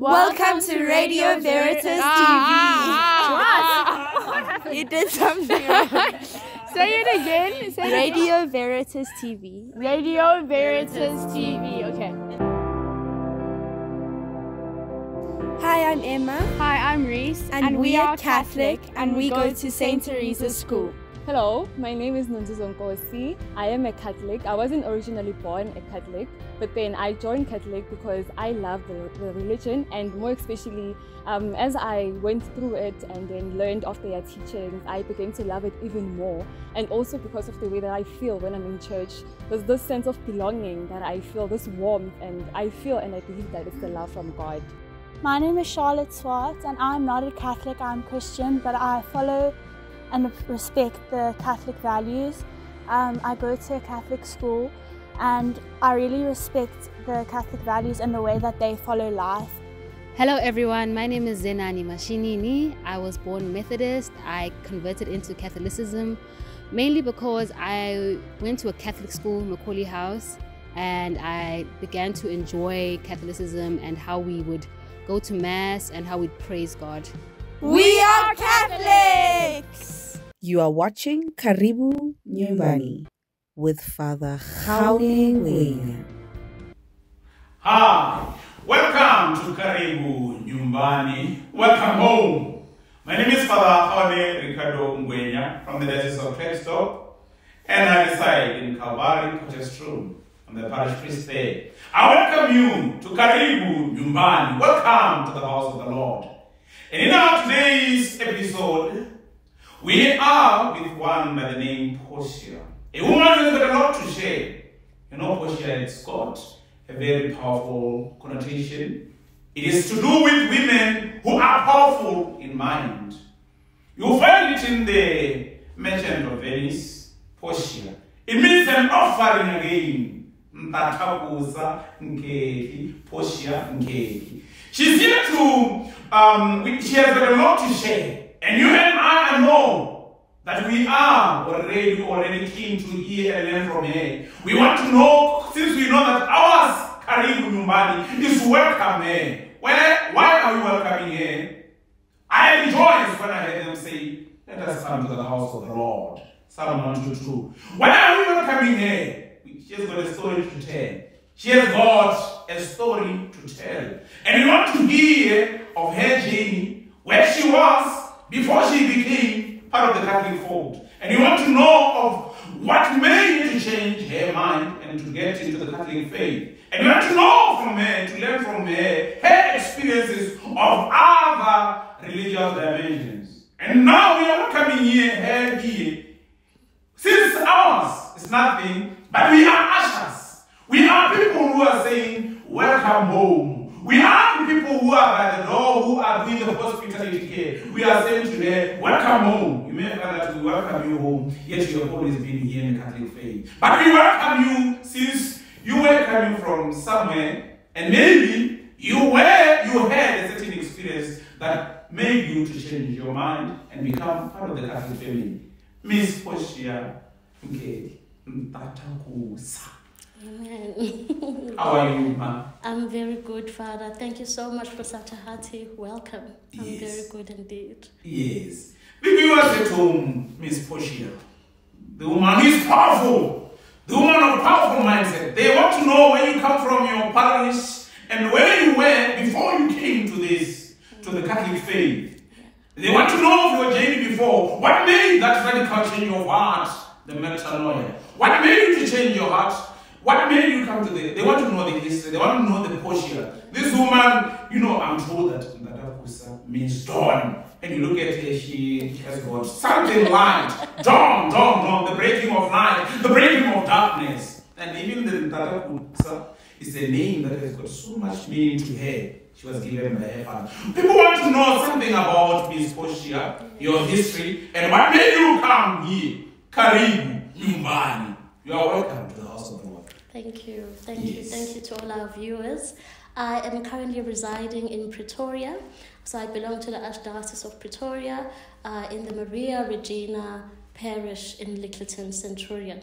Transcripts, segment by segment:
Welcome to Radio Veritas TV. What happened? You did something wrong. Say it again. Radio Veritas TV. Radio Veritas TV. Okay. Hi, I'm Emma. Hi, I'm Reese. And we are Catholic and we go to St. Teresa's School. Hello, my name is Ntathakusa Portia. I am a Catholic. I wasn't originally born a Catholic, but then I joined Catholic because I love the religion, and more especially as I went through it and then learned of their teachings, I began to love it even more. And also because of the way that I feel when I'm in church, there's this sense of belonging that I feel, this warmth, and I feel and I believe that it's the love from God. My name is Charlotte Swartz, and I'm not a Catholic, I'm Christian, but I follow and respect the Catholic values. I go to a Catholic school and I really respect the Catholic values and the way that they follow life. Hello everyone, my name is Zenani Mashinini. I was born Methodist. I converted into Catholicism mainly because I went to a Catholic school, Macaulay House, and I began to enjoy Catholicism and how we would go to Mass and how we'd praise God. We are Catholics! You are watching Karibu, Nyumbani with Father Khaune. Hi, welcome to Karibu, Nyumbani. Welcome home. My name is Father Khaune from the Diocese of Klerksdorp, and I reside in Calvary, Potchefstroom. I'm the parish priest there. I welcome you to Karibu, Nyumbani. Welcome to the house of the Lord. And in our today's episode, we are with one by the name Portia. A woman who's got a lot to share. You know, Portia, it's got a very powerful connotation. It is to do with women who are powerful in mind. You'll find it in the Merchant of Venice, Portia. It means an offering again. Ntathakusa Portia Nkehli. She's here to, she has got a lot to share. And you and I know that we are already keen to hear and learn from her. We want to know, since we know that ours, Karibu Nyumbani, is welcome here. Why are we welcoming her? I rejoice when I hear them say, let us come to the house of the Lord. Psalm 122. Why are we welcoming her? She has got a story to tell. She has got a story to tell. And we want to hear of her journey, where she was before she became part of the Catholic fold. And you want to know of what made her to change her mind and to get into the Catholic faith. And you want to know from her, to learn from her experiences of other religious dimensions. And now we are coming her here. Since ours is nothing, but we are ushers. We are people who are saying, welcome home. We are the people who are by the door, who are doing the hospitality care. We are saying today, welcome home. You may find that we welcome you home, yet you have always been here in the Catholic faith. But we welcome you since you were coming from somewhere, and maybe you had a certain experience that made you to change your mind and become part of the Catholic family. Miss Portia Nkehli, Ntathakusa. Amen. How are you, ma? I'm very good, Father. Thank you so much for such a hearty welcome. I'm very good indeed. Yes. The viewers at home, Miss Portia, the woman who is powerful, the woman of powerful mindset. They want to know where you come from, your parish, and where you were before you came to the Catholic faith. They want to know of your journey before. What made that radical change of heart, the metanoia? What made you to change your heart? What made you come to they want to know the history, they want to know the Portia. This woman, you know, I'm told that Ntathakusa means dawn. And you look at her, she has got something light. Dawn, the breaking of night, the breaking of darkness. And even the Ntathakusa is a name that has got so much meaning to her. She was given by her father. People want to know something about Miss Portia, your history, and what made you come here. Karibu, Nyumbani. You are welcome to the house of the Lord. Thank you. Thank you to all our viewers. I am currently residing in Pretoria. So I belong to the Archdiocese of Pretoria in the Maria Regina Parish in Littleton Centurion.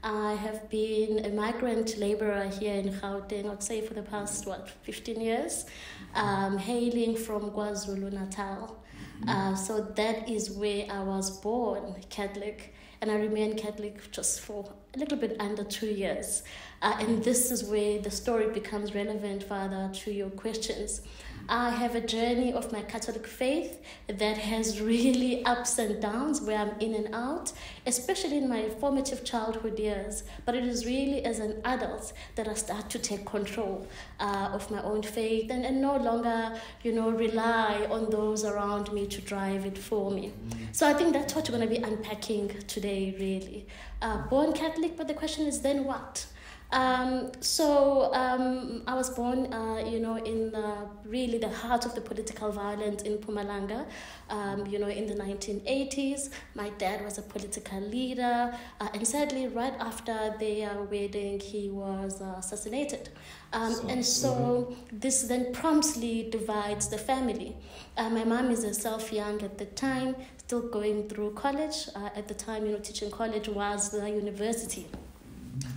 I have been a migrant laborer here in Gauteng, I'd say for the past, 15 years, hailing from KwaZulu-Natal. So that is where I was born Catholic, and I remained Catholic just for a little bit under 2 years. And this is where the story becomes relevant, Father, to your questions. I have a journey of my Catholic faith that has really ups and downs where I'm in and out, especially in my formative childhood years. But it is really as an adult that I start to take control of my own faith and no longer, rely on those around me to drive it for me. So I think that's what we're going to be unpacking today, really. Born Catholic, but the question is then what? I was born, in really the heart of the political violence in Mpumalanga, in the 1980s. My dad was a political leader, and sadly, right after their wedding, he was assassinated. And so this then promptly divides the family. My mom is herself young at the time, still going through college. At the time, teaching college was the university.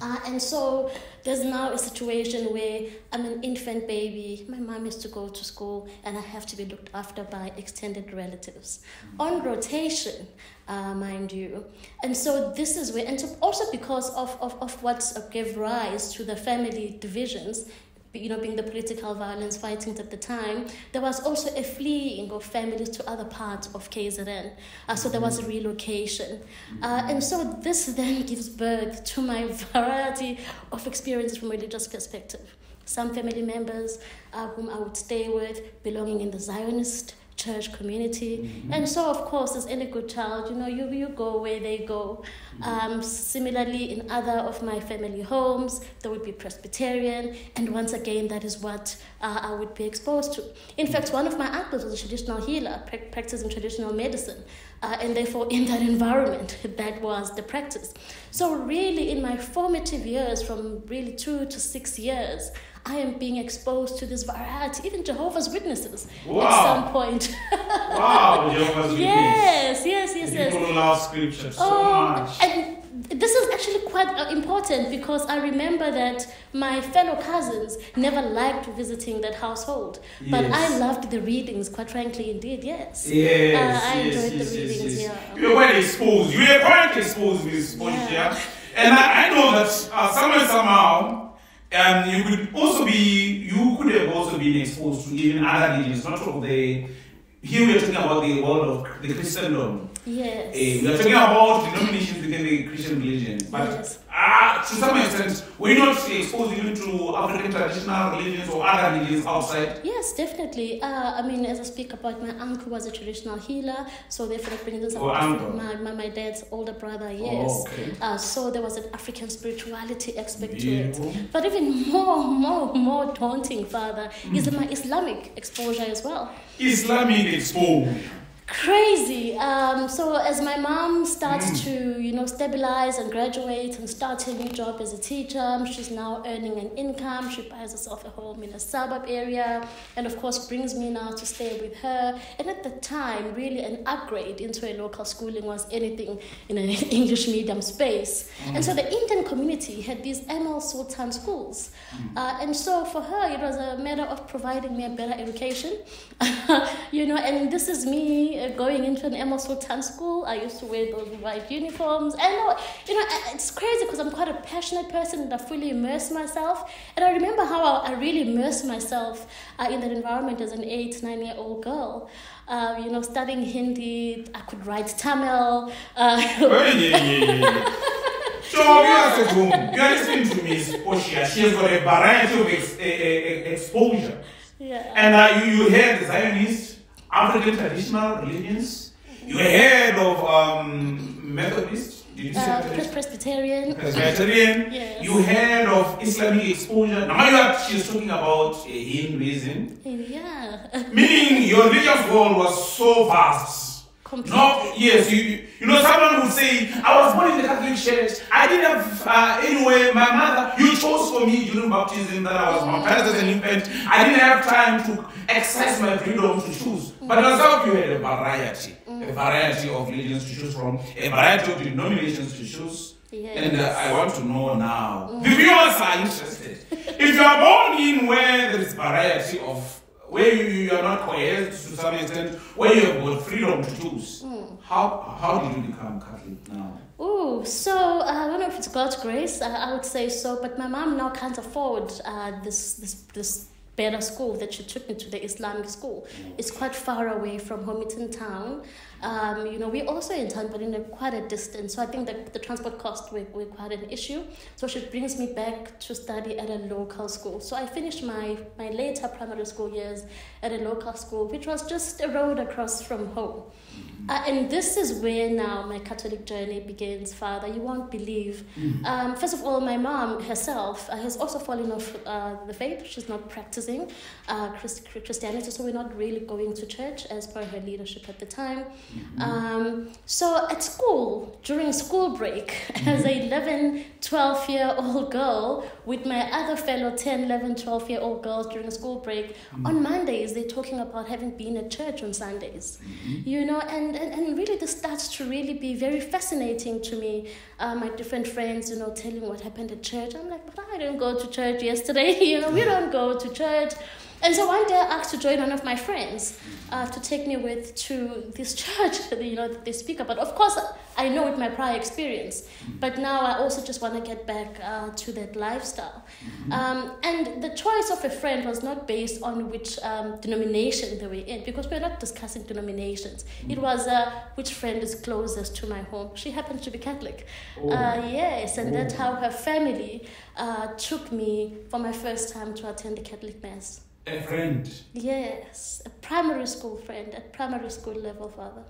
And so there's now a situation where I'm an infant baby, my mom has to go to school, and I have to be looked after by extended relatives. On rotation, mind you. And so this is where, and so also because of what gave rise to the family divisions, being the political violence fightings at the time, there was also a fleeing of families to other parts of KZN. So there was a relocation. And so this then gives birth to my variety of experiences from a religious perspective. Some family members whom I would stay with belonging in the Zionist church community. And so, of course, as any good child, you go where they go. Similarly, in other of my family homes, there would be Presbyterian, and once again, that is what I would be exposed to. In fact, one of my uncles was a traditional healer, practicing traditional medicine, and therefore, in that environment, that was the practice. So really, in my formative years, from really 2 to 6 years, I am being exposed to this variety, even Jehovah's Witnesses at some point. Wow, Jehovah's Witnesses. Yes. People love scripture so much. And this is actually quite important because I remember that my fellow cousins never liked visiting that household. Yes. But I loved the readings, quite frankly, indeed, yes. I enjoyed the readings, yeah. You were quite exposed. Miss Portia. And I know that somehow, you could have also been exposed to even other religions, not of the. Here we are talking about the world of the Christendom. Yes. We are talking about denominations within the Christian religion. But to some extent, we're not exposed even to African traditional religions or other religions outside. Yes, definitely. As I speak about my uncle was a traditional healer, so therefore that brings us my dad's older brother, yes. Oh, okay. So there was an African spirituality aspect to it. But even more daunting, Father, is my Islamic exposure as well. Islamic exposure. Crazy. So as my mom starts to, stabilize and graduate and start a new job as a teacher, she's now earning an income. She buys herself a home in a suburb area and, of course, brings me now to stay with her. And at the time, really an upgrade into a local schooling was anything in an English medium space. And so the Indian community had these Amal Sultan schools. And so for her, it was a matter of providing me a better education. And this is me going into an Amal Sultan school. I used to wear those white uniforms. And, it's crazy because I'm quite a passionate person and I fully immerse myself. And I remember how I really immersed myself in that environment as an 8-9-year-old girl. Studying Hindi, I could write Tamil. So you are listening to Miss Portia. She has got a variety of exposure. Yeah. And you heard the Zionist, African traditional religions. You heard of Methodist. Did you say Presbyterian? Yes. You heard of Islamic exposure. Now she's talking about Hinduism. Yeah. Meaning your religious world was so vast. No, yes, someone would say, I was born in the Catholic Church. I didn't have anyway. My mother, you chose for me during baptism that I was baptized as an infant. I didn't have time to exercise my freedom to choose. But as well, you had a variety of religions to choose from, a variety of denominations to choose. Yes. And I want to know now. The viewers are interested. If you are born in where there is variety of, where you are not coerced to some extent, where you have got freedom to choose, how did you become Catholic now? Oh, so I don't know if it's God's grace. I would say so, but my mom now can't afford this better school that she took me to, the Islamic school. It's quite far away from Homerton town. We're also in town, but in quite a distance. So I think that the transport costs were quite an issue. So she brings me back to study at a local school. So I finished my later primary school years at a local school, which was just a road across from home. And this is where now my Catholic journey begins, Father. You won't believe. First of all, my mom herself has also fallen off the faith. She's not practicing Christianity, so we're not really going to church as per her leadership at the time. So at school, during school break, as a 11, 12-year-old girl with my other fellow 10, 11, 12-year-old girls during school break, on Mondays, they're talking about having been at church on Sundays. And really this starts to really be very fascinating to me. My different friends, telling what happened at church. I'm like, but I didn't go to church yesterday. We don't go to church. And so one day I asked to join one of my friends to take me to this church that they speak about. Of course, I know with my prior experience, but now I also just want to get back to that lifestyle. And the choice of a friend was not based on which denomination they were in, because we're not discussing denominations. It was which friend is closest to my home. She happens to be Catholic. Yes, and that's how her family took me for my first time to attend the Catholic Mass. A friend? Yes, a primary school friend at primary school level, Father.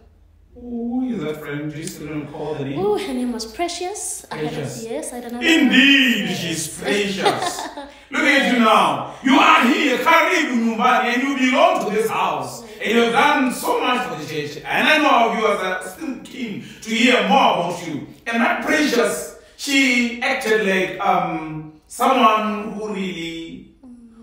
Who is that friend? Do you still recall the name? Oh, her name was Precious. Precious. I don't know. Indeed, she's precious. Look at you now. You are here, Karibu, Nyumbani, and you belong to this house. And you have done so much for the church. And I know our viewers are still keen to hear more about you. And that Precious, she acted like someone who really,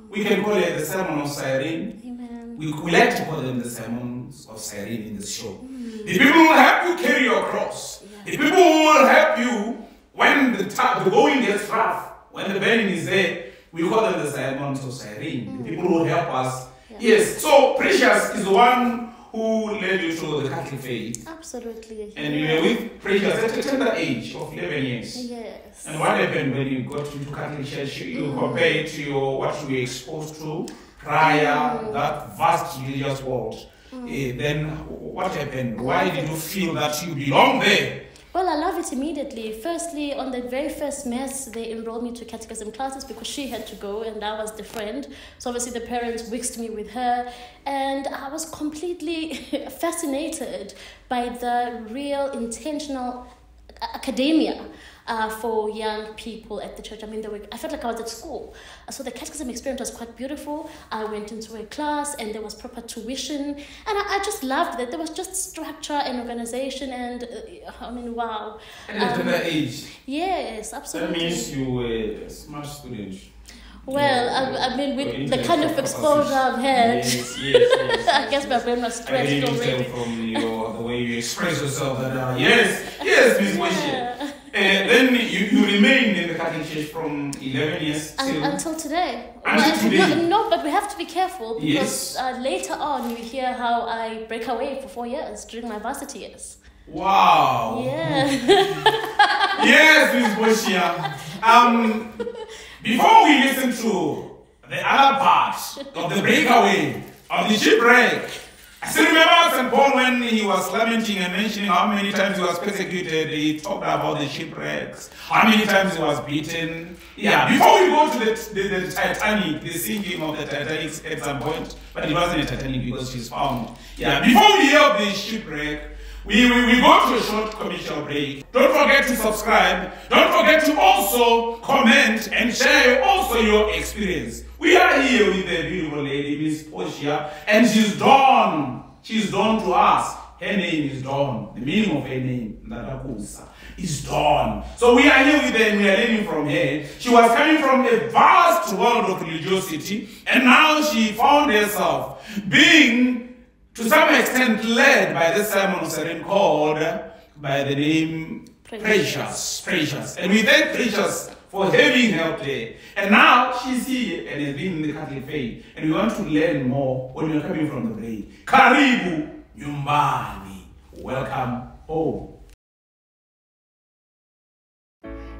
we can call it the Sermon of Cyrene. Amen. We like to call them the Sermons of Cyrene in this show. The people will help you carry your cross. The people will help you when the going gets rough. When the burning is there, we call them the Sermons of Cyrene. The people will help us. Yeah. Yes, so Precious is the one who led you to the Catholic faith. Absolutely. And you were with Precious at a tender age of 11 years. Yes. And what happened when you got into Catholic Church? You compare it to what you were exposed to prior, that vast religious world. Then what happened? Why did you feel that you belong there? Well, I love it immediately. Firstly, on the very first Mass, they enrolled me to catechism classes because she had to go and I was the friend. So obviously the parents whisked me with her. And I was completely fascinated by the real intentional academia for young people at the church. I mean, I felt like I was at school. So the catechism experience was quite beautiful. I went into a class and there was proper tuition. And I just loved that. There was just structure and organization and, wow. And at that age? Yes, absolutely. That means you were a smart student. Well, with the kind of exposure I've had, yes. I guess my brain was stretched already. From the way you express yourself that, yes, Ms. Portia. Then you remained in the Catholic Church from 11 years until today. Until today? No, but we have to be careful because yes. Later on you hear how I break away for 4 years during my varsity years. Wow. Yeah. Yes, Ms. Portia. Before we listen to the other part of the breakaway, of the shipwreck, I still remember St. Paul when he was lamenting and mentioning how many times he was persecuted. He talked about the shipwrecks, how many times he was beaten. Yeah, before we go to the Titanic, the sinking of the Titanic at some point, but it wasn't a Titanic because she's found. Yeah, before we hear of the shipwreck, we go to a short commercial break. Don't forget to subscribe. Don't forget to also comment and share also your experience. We are here with a beautiful lady, Miss Portia, and she's Dawn. She's Dawn to us. Her name is Dawn. The meaning of her name, Ntathakusa, is Dawn. So we are here with her and we are learning from her. She was coming from a vast world of religiosity, and now she found herself being, to some extent, led by this Sermon of Cyrene called by the name Precious. And we thank Precious for having helped her. And now she's here and has been in the Catholic faith. And we want to learn more when we're coming from the break. Karibu, Nyumbani. Welcome home.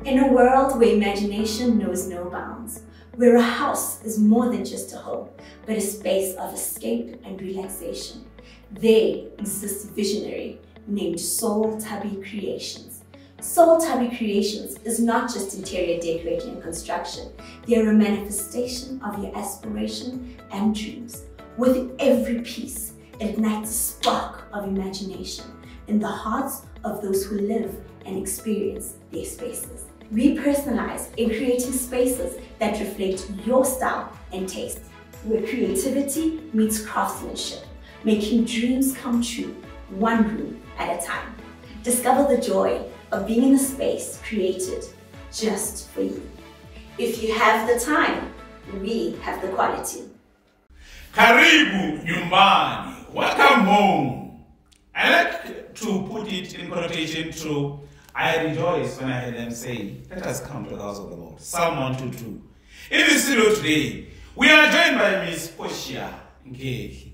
In a world where imagination knows no bounds, where a house is more than just a home, but a space of escape and relaxation, there exists a visionary named Soul Tubby Creations. Soul Tubby Creations is not just interior decorating and construction. They are a manifestation of your aspiration and dreams. With every piece, it ignites a spark of imagination in the hearts of those who live and experience their spaces. We personalize in creating spaces that reflect your style and taste, where creativity meets craftsmanship, making dreams come true, one room at a time. Discover the joy of being in a space created just for you. If you have the time, we have the quality. Karibu, Nyumbani. Welcome home. I like to put it in connotation to I rejoice when I hear them say, let us come to the house of the Lord. Psalm 122. In the studio today, we are joined by Miss Portia Nkehli.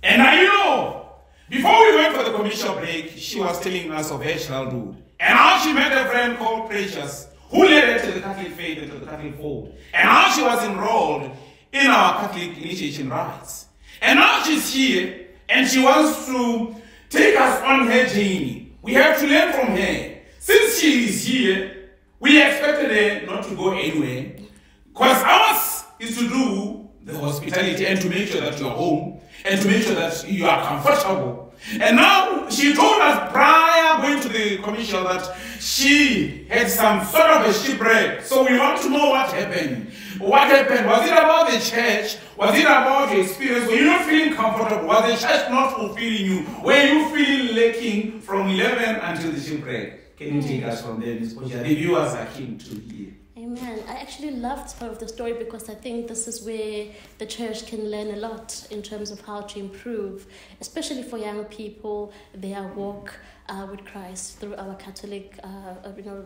And now you know, before we went for the commercial break, she was telling us of her childhood. And how she met a friend called Precious, who led her to the Catholic faith and to the Catholic fold. And how she was enrolled in our Catholic initiation rites. And now she's here, and she wants to take us on her journey. We have to learn from her. Since she is here, we expected her not to go anywhere, because ours is to do the hospitality and to make sure that you are home and to make sure that you are comfortable. And now she told us prior going to the commercial that she had some sort of a shipwreck. So we want to know what happened. What happened? Was it about the church? Was it about your experience? Were you not feeling comfortable? Was the church not fulfilling you? Were you feeling lacking from 11 until the shipwreck? Can you take us from there, Ms. Portia? The viewers are keen to hear. Amen. I actually loved part of the story because I think this is where the church can learn a lot in terms of how to improve, especially for young people, their walk with Christ through our Catholic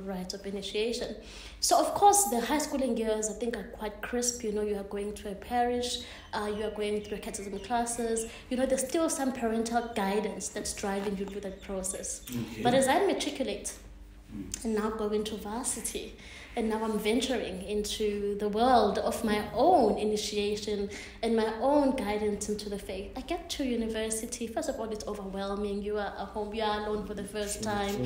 rites of initiation. So of course the high schooling years I think are quite crisp. You are going to a parish, you are going through catechism classes. There's still some parental guidance that's driving you through that process. Okay. But as I matriculate and now go into varsity, and now I'm venturing into the world of my own initiation and my own guidance into the faith. I get to university. First of all, it's overwhelming. You are at home. You are alone for the first time.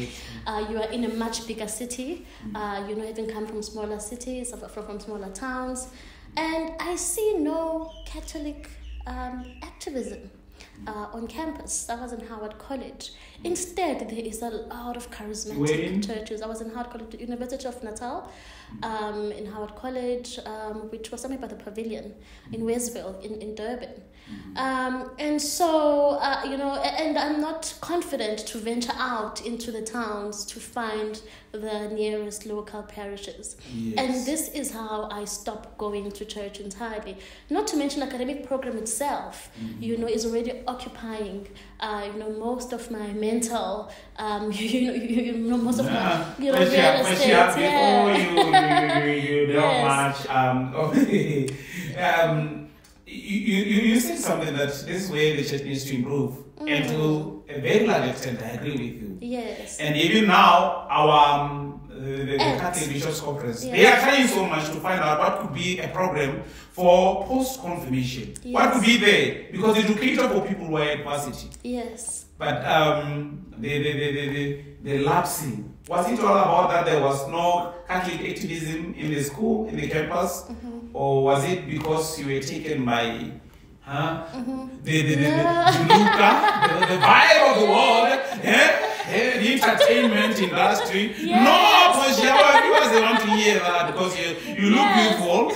You are in a much bigger city. Having come from smaller cities, from smaller towns. And I see no Catholic activism on campus. I was in Howard College. Instead, there is a lot of charismatic churches. I was in Howard College, University of Natal, in Howard College, which was something by the Pavilion in Westville, in Durban. And so, and I'm not confident to venture out into the towns to find the nearest local parishes. Yes. And this is how I stopped going to church entirely. Not to mention academic program itself, is already occupying, most of my mental, most of my, real estate. You don't much. You said something that this is where the church needs to improve, and to a very large extent, I agree with you. Yes. And even now, our the Catholic Bishops' Conference, they are trying so much to find out what could be a program for post-confirmation. Yes. What could be there? Because educator for people who are at varsity. Yes. But the lapsing, was it all about that there was no Catholic activism in the school, in the campus? Or was it because you were taken by the vibe of the world, the entertainment industry? Yes. No, Portia, viewers they want to hear that because you look beautiful.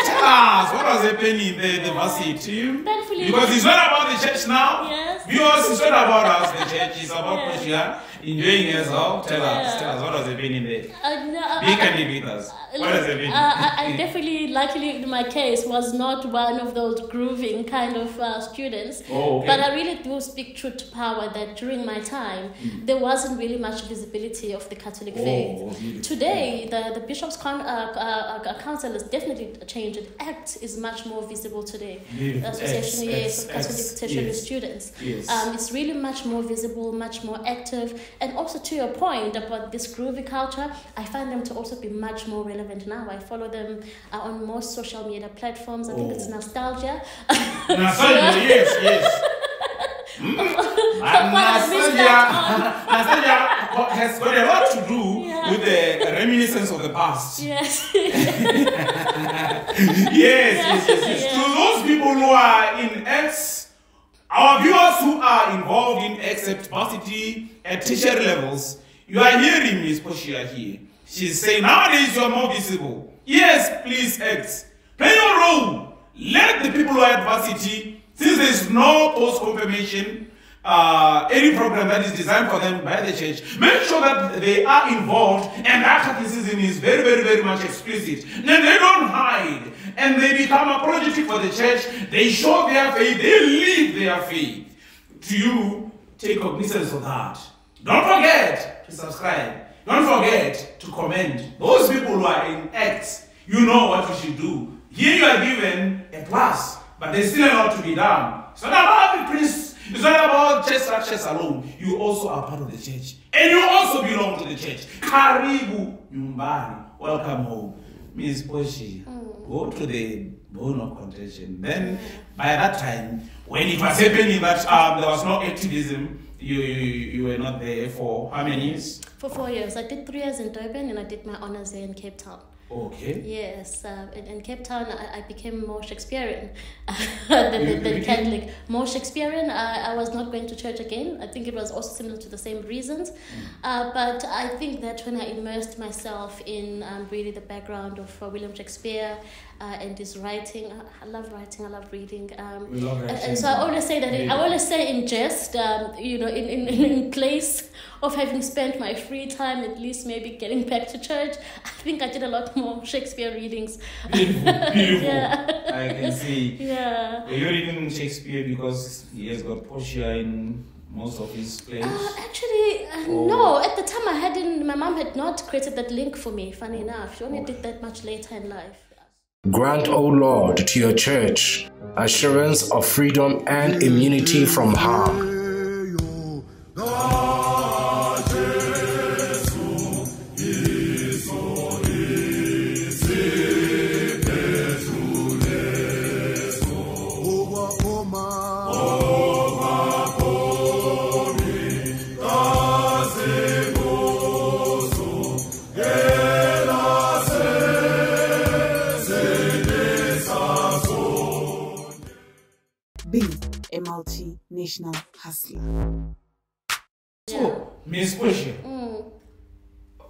Tell us what was happening in the varsity. Because it's not about the church now. Yes. Viewers, it's not about us, the church. It's about Portia. Enjoying yourself? Tell us, what has it been in there? Be candid with us. What has it been? I definitely, luckily in my case, was not one of those grooving kind of students. Oh, okay. But I really do speak truth to power that during my time, there wasn't really much visibility of the Catholic faith. Beautiful. Today, the Bishop's Council has definitely changed. ACT is much more visible today. The Association of Catholic Tertiary Students. Yes. It's really much more visible, much more active. And also to your point about this groovy culture, I find them to also be much more relevant now. I follow them on most social media platforms. I think it's nostalgia. Nostalgia, yes. Nostalgia has got a lot to do with the reminiscence of the past. Yes. yes. To those people who are in X, our viewers who are involved in X at varsity at tertiary levels, you are hearing Miss Portia here. She's saying nowadays you are more visible. Yes, please X. Play your role. Let the people who are at varsity, since there is no post-confirmation, any program that is designed for them by the church, make sure that they are involved and that catechism is very, very, very much explicit. Then they don't hide and they become apologetic for the church. They show their faith, they live their faith. To you, take cognizance of that. Don't forget to subscribe. Don't forget to comment. Those people who are in X, you know what you should do. Here you are given a plus, but there's still a lot to be done. It's not about the priest. It's not about church structures alone. You also are part of the church. And you also belong to the church. Karibu, Nyumbani. Welcome home. Miss Portia, go to the bone of contention. Then, by that time, when it was happening that there was no activism, you were not there for how many years? For 4 years. I did 3 years in Durban and I did my honors there in Cape Town. Okay. Yes, in Cape Town I became more Shakespearean than Catholic. More Shakespearean. I was not going to church again. I think it was also similar to the same reasons. But I think that when I immersed myself in really the background of William Shakespeare and his writing, I love writing, I love reading. We love writing. And so I always say that, I always say in jest, in place of having spent my free time, at least maybe getting back to church, I think I did a lot more Shakespeare readings. Beautiful. Yeah. I can see. Yeah. Were you reading Shakespeare because he has got Portia in most of his plays? No. At the time, my mom had not created that link for me, funny enough. She only did that much later in life. Grant, O Lord, to your church assurance of freedom and immunity from harm. Be a multinational hustler. So, Miss Portia,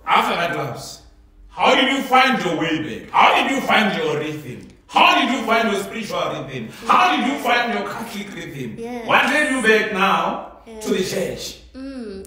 after that lapse, how did you find your way back? How did you find your rhythm? How did you find your spiritual rhythm? How did you find your Catholic rhythm? Yes. What led you back now to the church?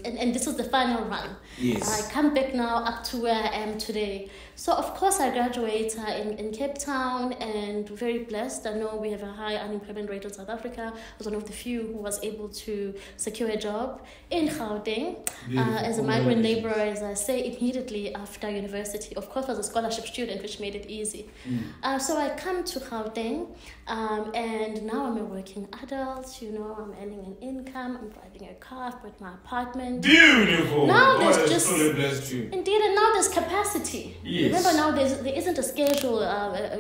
And this is the final run. Yes. I come back now up to where I am today. So of course I graduated in Cape Town and very blessed. I know we have a high unemployment rate in South Africa. I was one of the few who was able to secure a job in Gauteng as a migrant laborer, as I say, immediately after university. Of course I was a scholarship student, which made it easy. So I come to Gauteng and now I'm a working adult, I'm earning an income, I'm driving a car, I've got my apartment. Beautiful. Now God there's just truly blessed you. Indeed, and now there's capacity. Yes. Remember now there isn't a schedule,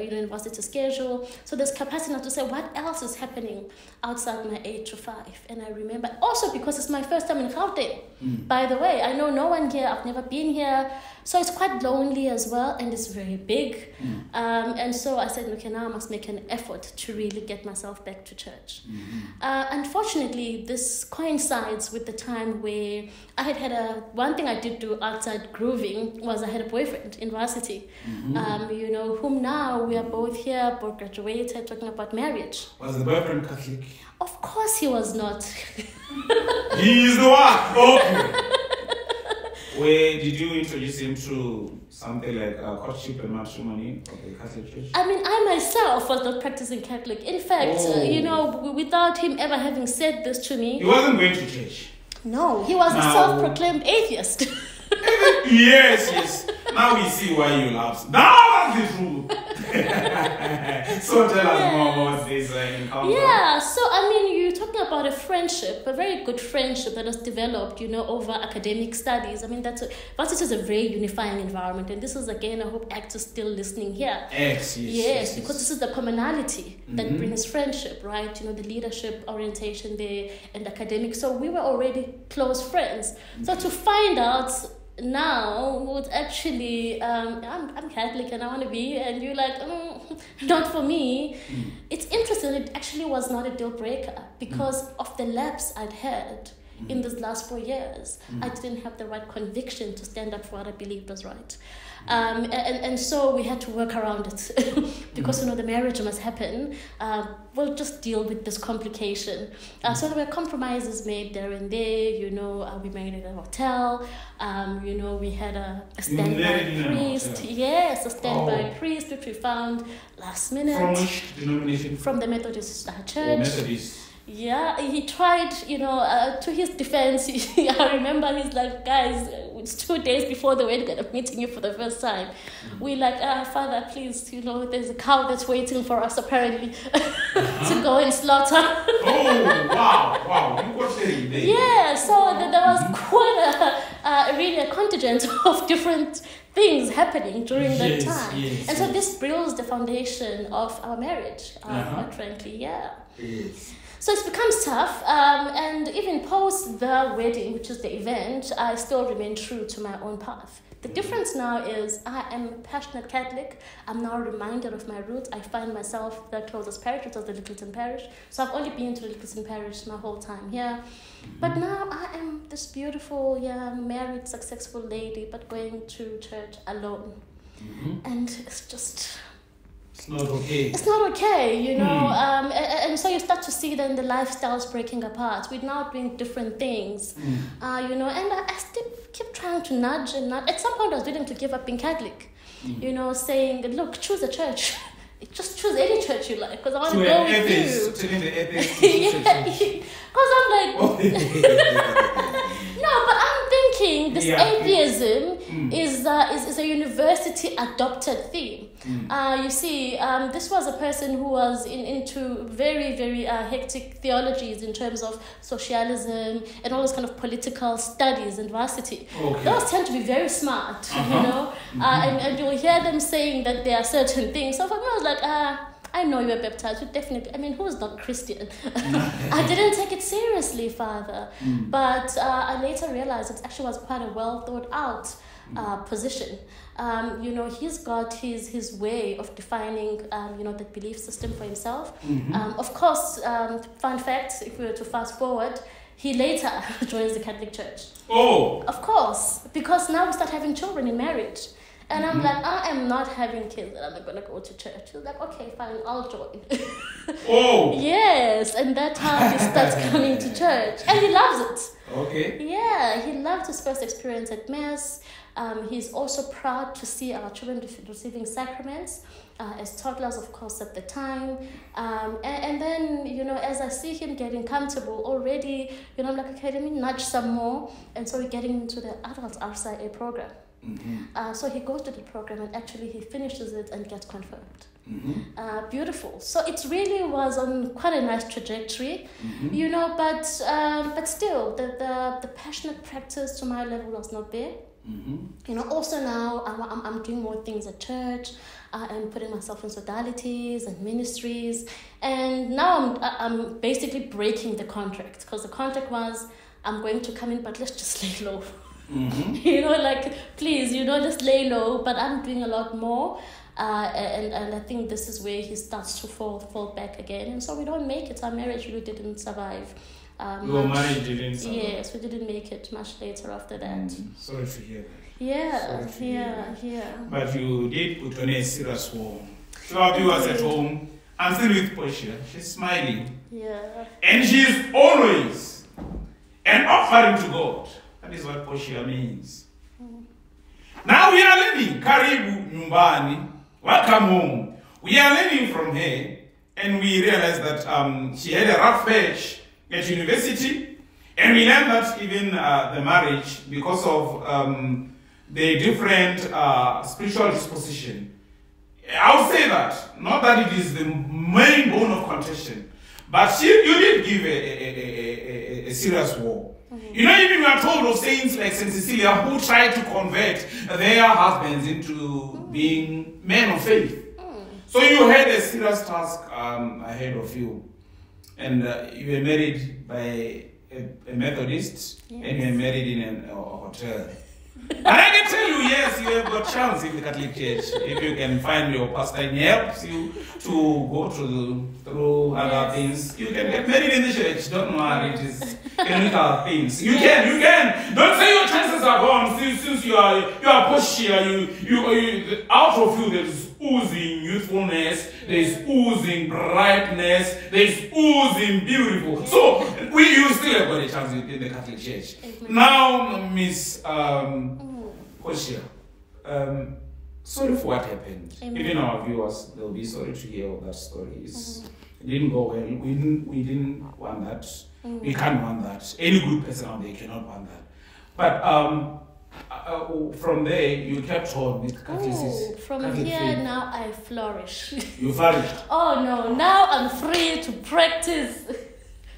university schedule, so there's capacity now to say what else is happening outside my 8 to 5. And I remember also because it's my first time in Gauteng. By the way, I know no one here. I've never been here, so it's quite lonely as well, and it's very big. And so I said, okay, now I must make an effort to really get myself back to church. Unfortunately, this coincides with the time where I had one thing I did do outside grooving was I had a boyfriend in varsity, whom now we are both here, both graduated, talking about marriage. Was the boyfriend Catholic? Of course he was not. He is the one. Okay. Where did you introduce him to something like courtship and matrimony of the Catholic Church? I mean, I myself was not practicing Catholic. In fact, you know, without him ever having said this to me... He wasn't going to church? No, he was a self-proclaimed atheist. Yes. Now we see why you laugh. Now that's the truth. So tell us more about this encounter. Yeah, so I mean, you're talking about a friendship, a very good friendship that has developed, you know, over academic studies. I mean, varsity is a very unifying environment, and this is, again, I hope ACT is still listening here. Yes, because this is the commonality that brings friendship, right? You know, the leadership orientation there and academic. So we were already close friends. So to find out now would actually I'm Catholic and I want to be, and you're like, not for me. It's interesting. It actually was not a deal breaker because of the lapse I'd had in these last 4 years. I didn't have the right conviction to stand up for what I believed was right. And so we had to work around it because, you know, the marriage must happen. We'll just deal with this complication. So there were compromises made there and there. You know, we married at a hotel. You know, we had a standby priest. Yes, a standby priest, which we found last minute. From which denomination? From the Methodist Church. Oh, Methodist. Yeah, he tried, you know, to his defense, I remember he's like, guys, it's 2 days before the wedding, I'm meeting you for the first time. We're like, Father, please, you know, there's a cow that's waiting for us, apparently, to go and slaughter. Oh, wow. You got there. Yeah, so there was quite really a contingent of different things happening during that time. And so this builds the foundation of our marriage, quite frankly, Yes. So it's becomes tough, and even post the wedding, which is the event, I still remain true to my own path. The difference now is I am a passionate Catholic. I'm now reminded of my roots. I find myself the closest parish, which was the Littleton Parish. So I've only been to the Littleton Parish my whole time here. But now I am this beautiful, young, married, successful lady, but going to church alone. And it's just... It's not okay. It's not okay, you know. And so you start to see then the lifestyles breaking apart. We're now doing different things, you know. And I still keep trying to nudge and nudge. At some point, I was willing to give up being Catholic, you know, saying, "Look, choose a church. Just choose any church you like, because I want to go with you." Telling the atheist because I'm like, no, but I'm thinking this atheism is a university adopted theme. You see, this was a person who was into very, very hectic theologies in terms of socialism and all those kind of political studies and varsity. Those tend to be very smart, you know, and you'll hear them saying that there are certain things. So for me, I was like, I know you were baptized. You definitely, I mean, who's not Christian? I didn't take it seriously, Father. But I later realized it actually was quite a well thought out position. You know, he's got his way of defining, you know, the belief system for himself. Of course, fun fact, if we were to fast forward, he later joins the Catholic Church. Of course, because now we start having children in marriage. And I'm like, I am not having kids and I'm not going to go to church. He's like, okay, fine, I'll join. Yes, and that's how he starts coming to church. And he loves it. Yeah, he loved his first experience at Mass. He's also proud to see our children receiving sacraments as toddlers, of course, at the time. And then, you know, as I see him getting comfortable already, you know, I'm like, okay, let me nudge some more. And so we're getting into the adult RCIA program. So he goes to the program and actually he finishes it and gets confirmed. Beautiful. So it really was on quite a nice trajectory, you know, but still the passionate practice to my level was not there. You know, also now I'm doing more things at church. I'm putting myself in sodalities and ministries, and now I'm basically breaking the contract, because the contract was I'm going to come in, but let's just lay low. You know, like, please, you know, just lay low, but I'm doing a lot more. And I think this is where he starts to fall back again. And so we don't make it. Our marriage really didn't survive. Your marriage didn't survive? Yes, we didn't make it much later after that. Sorry to hear that. Yeah. But you did put on a serious home. So our viewers at home, I'm still with Portia. She's smiling. Yeah. And she's always an offering to God. That is what Portia means. Now we are learning. Karibu, Nyumbani, welcome home. We are learning from her, and we realized that she had a rough patch at university, and we learned that even the marriage, because of the different spiritual disposition. I would say that, not that it is the main bone of contention, but you did give a serious war. You know, even we are told of saints like Saint Cecilia who tried to convert their husbands into being men of faith. So you had a serious task ahead of you. And you were married by a Methodist, and you were married in a hotel. And I can tell you, yes, you have got chance in the Catholic Church if you can find your pastor and he helps you to go through other things. You can get married in the church. Don't worry, it is clinical things. You can. Don't say your chances are gone since you are Portia. You out of you there is oozing youthfulness, there is oozing brightness, there is oozing beautiful. So you still have got a chance in the Catholic Church. Now, Miss Portia, sorry for what happened. Even our viewers, they'll be sorry to hear of that story. It didn't go well. We didn't want that. We can't want that. Any good person out there cannot want that. But from there, you kept on with Catholicism. From here, faith. Now I flourish. You flourished? Oh no, now I'm free to practice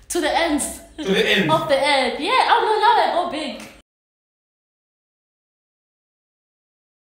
to the ends. To the end? Of the earth. Yeah, oh no, now I go big.